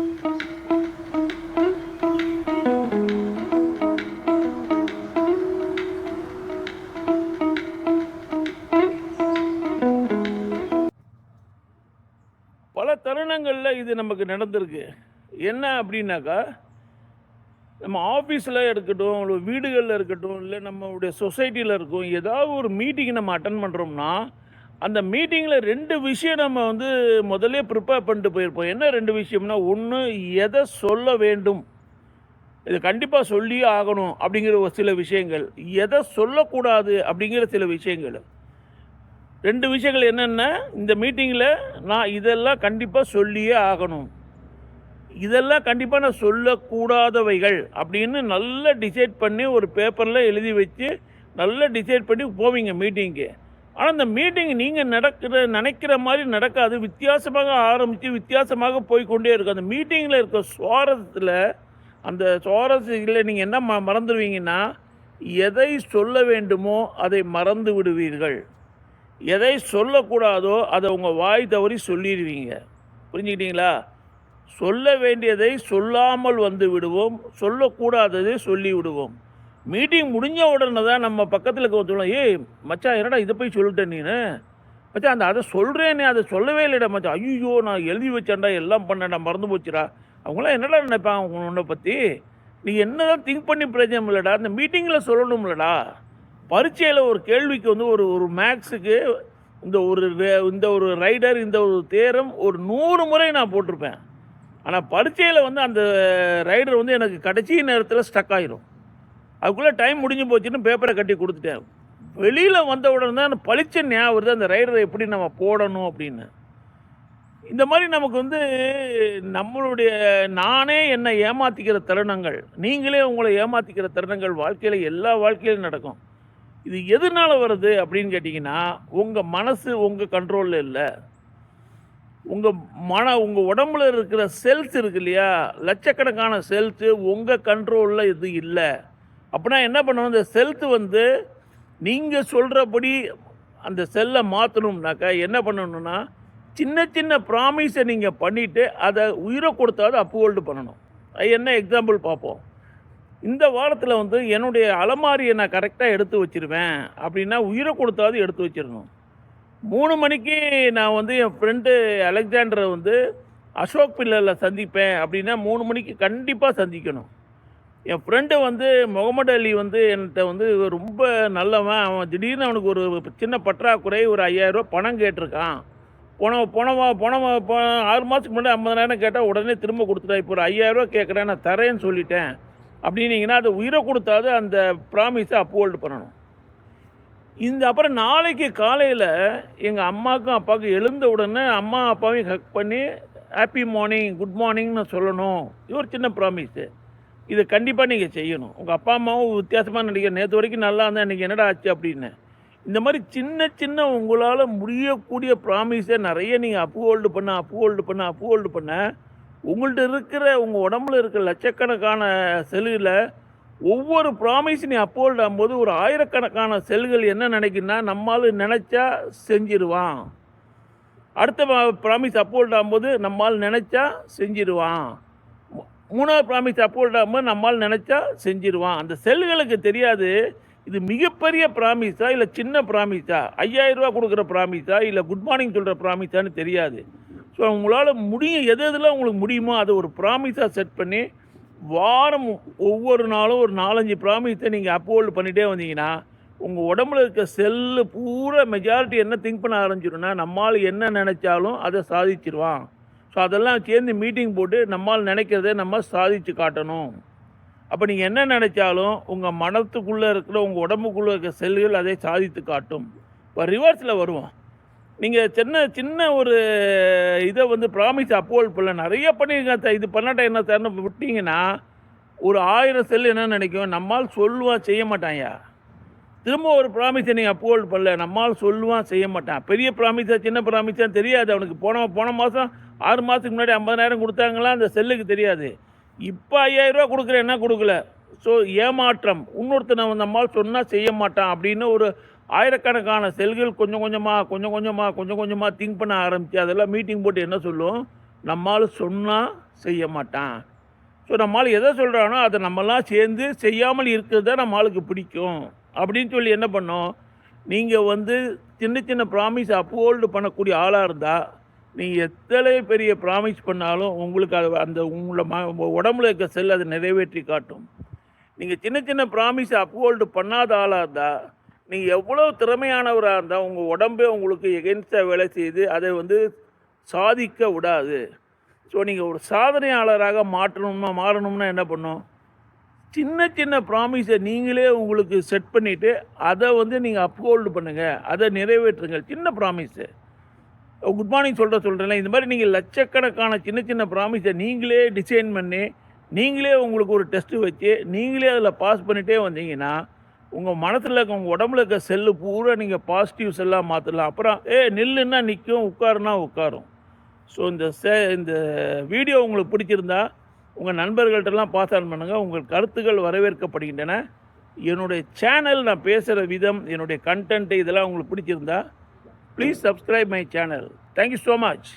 பல தருணங்களில் இது நமக்கு நடந்திருக்கு. என்ன அப்படின்னாக்கா, நம்ம ஆஃபீஸில் இருக்கட்டும், இல்லை வீடுகளில் இருக்கட்டும், இல்லை நம்மளுடைய சொசைட்டியில் இருக்கும், ஏதாவது ஒரு மீட்டிங் நம்ம அட்டன் பண்ணுறோம்னா, அந்த மீட்டிங்கில் 2 விஷயம் நம்ம வந்து முதல்லயே ப்ரிப்பேர் பண்ணிட்டு போயிருப்போம். என்ன 2 விஷயம்னா, ஒண்ணு எதை சொல்ல வேண்டும், இத கண்டிப்பா சொல்லியே ஆகணும் அப்படிங்கிற ஒரு சில விஷயங்கள். எதை சொல்லக்கூடாது அப்படிங்கிற சில விஷயங்கள். 2 விஷயங்கள் என்னென்ன, இந்த மீட்டிங்கில் நான் இதெல்லாம் கண்டிப்பா சொல்லியே ஆகணும். இதெல்லாம் கண்டிப்பா நான் சொல்லக்கூடாதவைகள் அப்படின்னு நல்லா டிசைட் பண்ணி ஒரு பேப்பரில் எழுதி வச்சு, நல்லா டிசைட் பண்ணி போவீங்க மீட்டிங்க்கு. ஆனால் அந்த மீட்டிங் நீங்கள் நினைக்கிற மாதிரி நடக்காது. வித்தியாசமாக ஆரம்பித்து வித்தியாசமாக போய்க்கொண்டே இருக்கும். அந்த மீட்டிங்கில் இருக்க சுவாரஸ்யத்தில், அந்த சுவாரஸ்யத்தில் நீங்கள் என்ன மறந்துடுவீங்கன்னா, எதை சொல்ல வேண்டுமோ அதை மறந்து விடுவீர்கள். எதை சொல்லக்கூடாதோ அதை உங்கள் வாய் தவறி சொல்லிடுவீங்க. புரிஞ்சுக்கிட்டீங்களா? சொல்ல வேண்டியதை சொல்லாமல் வந்து விடுவோம், சொல்லக்கூடாததை சொல்லி விடுவோம். மீட்டிங் முடிஞ்ச உடனே தான் நம்ம பக்கத்தில் இருக்க சொல்லுவோம், ஏய் மச்சான் என்னடா இதை போய் சொல்லிட்டேன் நீனு, மச்சான் அதை சொல்கிறேனே அதை சொல்லவே இல்லைடா மச்சான், ஐயோ நான் எழுதி வச்சேன்டா எல்லாம் பண்ணேன்டா மறந்து போச்சுடா. அவங்களாம் என்னடா நினைப்பாங்க உன்னை பற்றி, நீ என்ன தான் திங்க் பண்ணி பிரயோஜனம் இல்லைடா, அந்த மீட்டிங்கில் சொல்லணும்லடா. பரீட்சையில் ஒரு கேள்விக்கு வந்து ஒரு ஒரு மேக்ஸுக்கு இந்த ஒரு ரைடர் இந்த ஒரு தேரம் ஒரு 100 முறை நான் போட்டிருப்பேன். ஆனால் பரீட்சையில் வந்து அந்த ரைடர் வந்து எனக்கு கடைசி நேரத்தில் ஸ்டக் ஆகிரும். அதுக்குள்ளே டைம் முடிஞ்சு போச்சுன்னு பேப்பரை கட்டி கொடுத்துட்டேன். வெளியில் வந்த உடனே தான் பளிச்ச ஞாபகம் வருது அந்த ரைடரை எப்படி நம்ம போடணும் அப்படின்னு. இந்த மாதிரி நமக்கு வந்து நம்மளுடைய நானே என்னை ஏமாற்றிக்கிற தருணங்கள், நீங்களே உங்களை ஏமாற்றிக்கிற தருணங்கள் வாழ்க்கையில் எல்லா வாழ்க்கையிலும் நடக்கும். இது எதனால வருது அப்படின்னு கேட்டிங்கன்னா, உங்கள் மனசு உங்கள் கண்ட்ரோலில் இல்லை. உங்கள் உடம்புல இருக்கிற செல்ஸ் இருக்கு இல்லையா, லட்சக்கணக்கான செல்ஸு உங்கள் கண்ட்ரோலில் இது இல்லை. அப்படின்னா என்ன பண்ணுவோம், இந்த செல்த்து வந்து நீங்கள் சொல்கிறபடி அந்த செல்லை மாற்றணும்னாக்கா என்ன பண்ணணும்னா, சின்ன சின்ன ப்ராமிஸை நீங்கள் பண்ணிவிட்டு அதை உயிரை கொடுத்தாவது அப்ஹோல்டு பண்ணணும். என்ன எக்ஸாம்பிள் பார்ப்போம். இந்த வாரத்தில் வந்து என்னுடைய அலமாரியை நான் கரெக்டாக எடுத்து வச்சுருவேன் அப்படின்னா உயிரை கொடுத்தாவது எடுத்து வச்சிடணும். 3 மணிக்கு நான் வந்து என் ஃப்ரெண்டு அலெக்சாண்டரை வந்து அசோக் பில்லரில் சந்திப்பேன் அப்படின்னா 3 மணிக்கு கண்டிப்பாக சந்திக்கணும். என் ஃப்ரெண்டு வந்து முகமது அலி வந்து என்கிட்ட வந்து ரொம்ப நல்லவன். அவன் திடீர்னு அவனுக்கு ஒரு சின்ன பற்றாக்குறை, ஒரு 5000 ரூபா பணம் கேட்டிருக்கான். போன 6 மாதத்துக்கு முன்னாடி 50,000 கேட்டால் உடனே திரும்ப கொடுத்துட்டா. இப்போ ஒரு 5000 ரூபா கேட்குறேன், நான் தரேன்னு சொல்லிட்டேன் அப்படின்னீங்கன்னா அதை உயிரை கொடுத்தாது அந்த ப்ராமிஸை அப்ஹோல்டு பண்ணணும். அப்புறம் நாளைக்கு காலையில் எங்கள் அம்மாவுக்கும் அப்பாவுக்கும் எழுந்த உடனே அம்மா அப்பாவையும் ஹக் பண்ணி ஹாப்பி மார்னிங் குட் மார்னிங்னு சொல்லணும். இது ஒரு சின்ன ப்ராமிஸு. இதை கண்டிப்பாக நீங்கள் செய்யணும். உங்கள் அப்பா அம்மாவும் வித்தியாசமாக நினைக்கிறேன், நேற்று வரைக்கும் நல்லா இருந்தால் இன்றைக்கி என்னடா ஆச்சு அப்படின்னு. இந்த மாதிரி சின்ன சின்ன உங்களால் முடியக்கூடிய ப்ராமிஸை நிறைய நீங்கள் அப்ஹோல்டு பண்ண உங்கள்கிட்ட இருக்கிற உங்கள் உடம்புல இருக்கிற லட்சக்கணக்கான செல்லில் ஒவ்வொரு ப்ராமிஸும் நீ அப்ஹோல்டு ஆகும்போது ஒரு ஆயிரக்கணக்கான செல்கள் என்ன நினைக்குன்னா, நம்மால் நினச்சா செஞ்சிருவான். அடுத்த ப்ராமிஸ் அப்ஹோல்டு ஆகும்போது நம்மால் நினச்சா செஞ்சிருவான். 3வது ப்ராமிஸ் அப்ஹோல்டு ஆகும்போது நம்மால் நினச்சா செஞ்சிருவான். அந்த செல்களுக்கு தெரியாது இது மிகப்பெரிய ப்ராமிஸா இல்லை சின்ன ப்ராமிஸா, 5000 ரூபா கொடுக்குற ப்ராமிஸா இல்லை குட் மார்னிங் சொல்கிற ப்ராமிஸான்னு தெரியாது. ஸோ உங்களால் முடியும் எதெல்லாம் உங்களுக்கு முடியுமோ அதை ஒரு ப்ராமிஸாக செட் பண்ணி வாரம் ஒவ்வொரு நாளும் ஒரு 4-5 ப்ராமிஸை நீங்கள் அப்ஹோல்டு பண்ணிகிட்டே வந்தீங்கன்னா உங்கள் உடம்புல இருக்க செல்லு பூரா மெஜாரிட்டி என்ன திங்க் பண்ண ஆரம்பிச்சிடும்னா, நம்மால் என்ன நினச்சாலும் அதை சாதிச்சிருவான். ஸோ அதெல்லாம் சேர்ந்து மீட்டிங் போட்டு நம்மால் நினைக்கிறத நம்ம சாதித்து காட்டணும். அப்போ நீங்கள் என்ன நினச்சாலும் உங்கள் மனத்துக்குள்ளே இருக்கிற உங்கள் உடம்புக்குள்ளே இருக்கிற செல்கள் அதை சாதித்து காட்டும். இப்போ ரிவர்ஸில் வருவோம். நீங்கள் சின்ன ஒரு இதை வந்து ப்ராமிஸ் அப்ஹோல்ட் பண்ணல நிறைய பண்ணியிருக்கேன் சார், இது பண்ணாட்டா என்ன சார்னு விட்டிங்கன்னா ஒரு 1000 செல் என்ன நினைக்கும், நம்மால் சொல்லுவான் செய்ய மாட்டான்யா. திரும்ப ஒரு ப்ராமிஸை நீங்கள் அப்ஹோல்ட் பண்ணல, நம்மால் சொல்லுவான் செய்ய மாட்டான். பெரிய ப்ராமிஸாக சின்ன ப்ராமிஸாக தெரியாது அவனுக்கு. போன மாதம் 6 மாதத்துக்கு முன்னாடி 50,000 கொடுத்தாங்களா அந்த செல்லுக்கு தெரியாது. இப்போ 5000 ரூபா கொடுக்குறேன், என்ன கொடுக்கல. ஸோ ஏமாற்றம், இன்னொருத்தனை நம்மால் சொன்னால் செய்ய மாட்டான் அப்படின்னு ஒரு ஆயிரக்கணக்கான செல்கள் கொஞ்சம் கொஞ்சமாக திங்க் பண்ண ஆரம்பித்து அதெல்லாம் மீட்டிங் போட்டு என்ன சொல்லும், நம்மால் சொன்னால் செய்ய மாட்டான். ஸோ நம்மால் எதை சொல்கிறானோ அதை நம்மலாம் சேர்ந்து செய்யாமல் இருக்கிறது தான் நம்ம ஆளுக்கு பிடிக்கும் அப்படின்னு சொல்லி என்ன பண்ணோம், நீங்கள் வந்து சின்ன சின்ன ப்ராமிஸ் அப்ஹோல்டு பண்ணக்கூடிய ஆளாக இருந்தால் நீங்கள் எத்தனை பெரிய ப்ராமிஸ் பண்ணாலும் உங்களுக்கு அது அந்த உங்களை உடம்புல இருக்க செல் அதை நிறைவேற்றி காட்டும். நீங்கள் சின்ன சின்ன ப்ராமிஸை அப்ஹோல்டு பண்ணாத ஆளாக இருந்தால் நீங்கள் எவ்வளோ திறமையானவராக இருந்தால் உங்கள் உடம்பே உங்களுக்கு எகென்ஸ்டாக வேலை செய்து அதை வந்து சாதிக்க விடாது. ஸோ நீங்கள் ஒரு சாதனையாளராக மாறணும்னா என்ன பண்ணும், சின்ன சின்ன ப்ராமிஸை நீங்களே உங்களுக்கு செட் பண்ணிவிட்டு அதை வந்து நீங்கள் அப்ஹோல்டு பண்ணுங்கள், அதை நிறைவேற்றுங்க. சின்ன ப்ராமிஸு குட் மார்னிங் சொல்கிறேன் இந்த மாதிரி நீங்கள் லட்சக்கணக்கான சின்ன சின்ன ப்ராமிஸை நீங்களே டிசைன் பண்ணி நீங்களே உங்களுக்கு ஒரு டெஸ்ட்டு வச்சு நீங்களே அதில் பாஸ் பண்ணிகிட்டே வந்தீங்கன்னா உங்கள் மனசில் இருக்க உங்கள் உடம்புல இருக்க செல்லு பூரா நீங்கள் பாசிட்டிவ் செல்லாக மாற்றலாம். அப்புறம் நில்லுன்னா நிற்கும், உட்காருனா உட்காரும். ஸோ இந்த வீடியோ உங்களுக்கு பிடிச்சிருந்தா உங்கள் நண்பர்கள்ட்டெல்லாம் பாஸ் ஆன் பண்ணுங்கள். உங்கள் கருத்துக்கள் வரவேற்கப்படுகின்றன. என்னுடைய சேனல், நான் பேசுகிற விதம், என்னுடைய கண்டென்ட்டு இதெல்லாம் உங்களுக்கு பிடிச்சிருந்தா please subscribe my channel. Thank you so much.